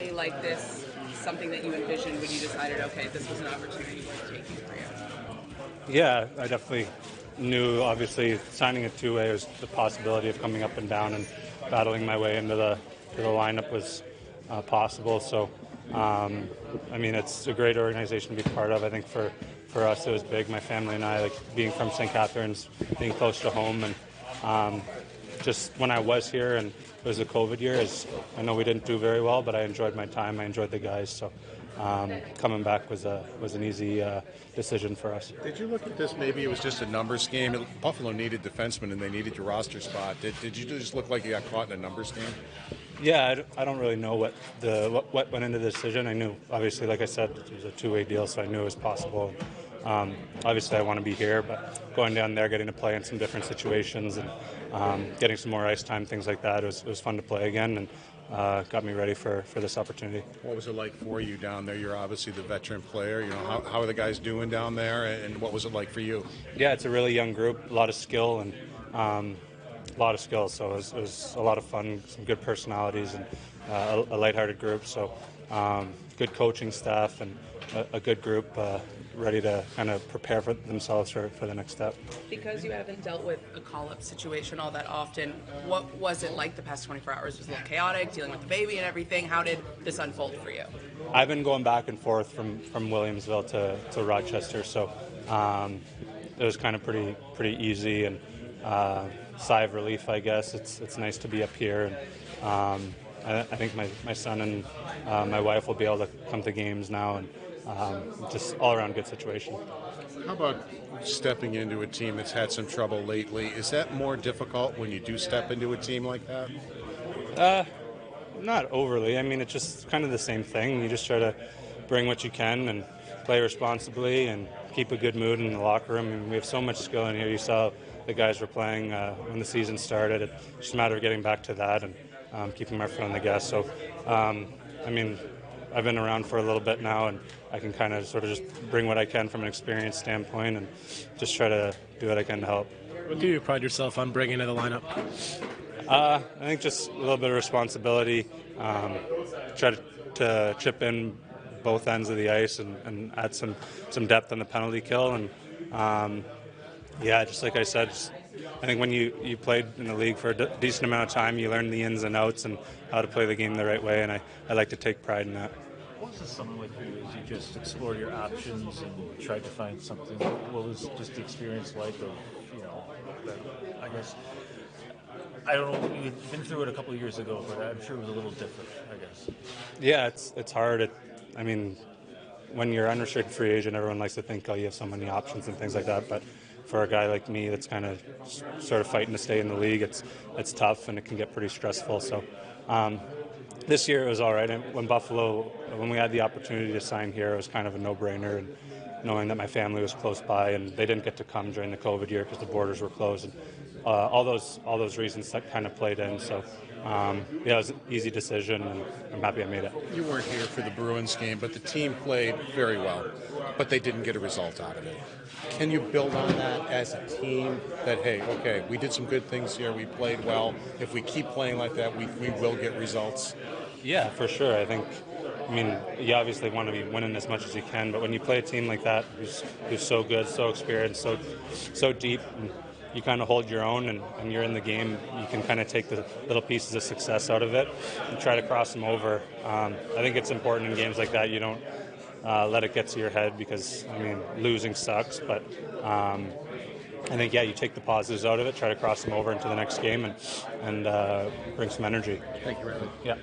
Like this, something that you envisioned when you decided, okay, this was an opportunity to take you for you? Yeah, I definitely knew, obviously, signing a two-way was the possibility of coming up and down and battling my way into the lineup was possible. So, I mean, it's a great organization to be part of. I think for us it was big. My family and I, like being from St. Catharines, being close to home, and just when I was here, and it was a COVID year, I know we didn't do very well, but I enjoyed my time. I enjoyed the guys. So coming back was an easy decision for us. Did you look at this? Maybe it was just a numbers game. Buffalo needed defensemen, and they needed your roster spot. Did you just look like you got caught in a numbers game? Yeah, I don't really know what went into the decision. I knew, obviously, like I said, it was a two-way deal, so I knew it was possible. Obviously, I want to be here, but going down there, getting to play in some different situations, and getting some more ice time, things like that, it was fun to play again, and got me ready for this opportunity. What was it like for you down there? You're obviously the veteran player. You know, how are the guys doing down there, and what was it like for you? Yeah, it's a really young group, a lot of skill, and a lot of skills. So it was a lot of fun, some good personalities, and a lighthearted group. So good coaching staff and a good group ready to kind of prepare for themselves for the next step. Because you haven't dealt with a call-up situation all that often, what was it like the past 24 hours? Was it a little chaotic, dealing with the baby and everything? How did this unfold for you? I've been going back and forth from Williamsville to Rochester, so it was kind of pretty easy, and sigh of relief, I guess. It's nice to be up here, and I think my son and my wife will be able to come to games now, and just all around good situation. How about stepping into a team that's had some trouble lately? Is that more difficult when you do step into a team like that? Not overly. I mean, it's just kind of the same thing. You just try to bring what you can and play responsibly and keep a good mood in the locker room. I mean, we have so much skill in here. You saw the guys were playing when the season started. It's just a matter of getting back to that and keeping our foot on the gas. So, I mean, I've been around for a little bit now, and I can kind of sort of just bring what I can from an experience standpoint and just try to do what I can to help. What do you pride yourself on bringing to the lineup? I think just a little bit of responsibility, try to chip in both ends of the ice and add some depth on the penalty kill. And yeah, just like I said, I think when you played in the league for a decent amount of time, you learn the ins and outs and how to play the game the right way, and I like to take pride in that. What was the summer like for you as you just explored your options and tried to find something? What was just the experience like of, I guess, I don't know, you've been through it a couple of years ago, but I'm sure it was a little different, I guess. Yeah, it's hard. I mean, when you're unrestricted free agent, everyone likes to think, oh, you have so many options and things like that, but for a guy like me that's kind of sort of fighting to stay in the league, it's tough and it can get pretty stressful. So this year it was all right. And when we had the opportunity to sign here, it was kind of a no-brainer, and knowing that my family was close by and they didn't get to come during the COVID year because the borders were closed, and all those reasons that kind of played in. So yeah, it was an easy decision, and I'm happy I made it. You weren't here for the Bruins game, but the team played very well, but they didn't get a result out of it. Can you build on that as a team that, hey, okay, we did some good things here, we played well. If we keep playing like that, we will get results? Yeah, for sure. I mean, you obviously want to be winning as much as you can, but when you play a team like that who's so good, so experienced, so deep, and you kind of hold your own and you're in the game, you can kind of take the little pieces of success out of it and try to cross them over. I think it's important in games like that you don't let it get to your head, because, I mean, losing sucks, but I think, yeah, you take the positives out of it, try to cross them over into the next game and bring some energy. Thank you, Randy. Yeah.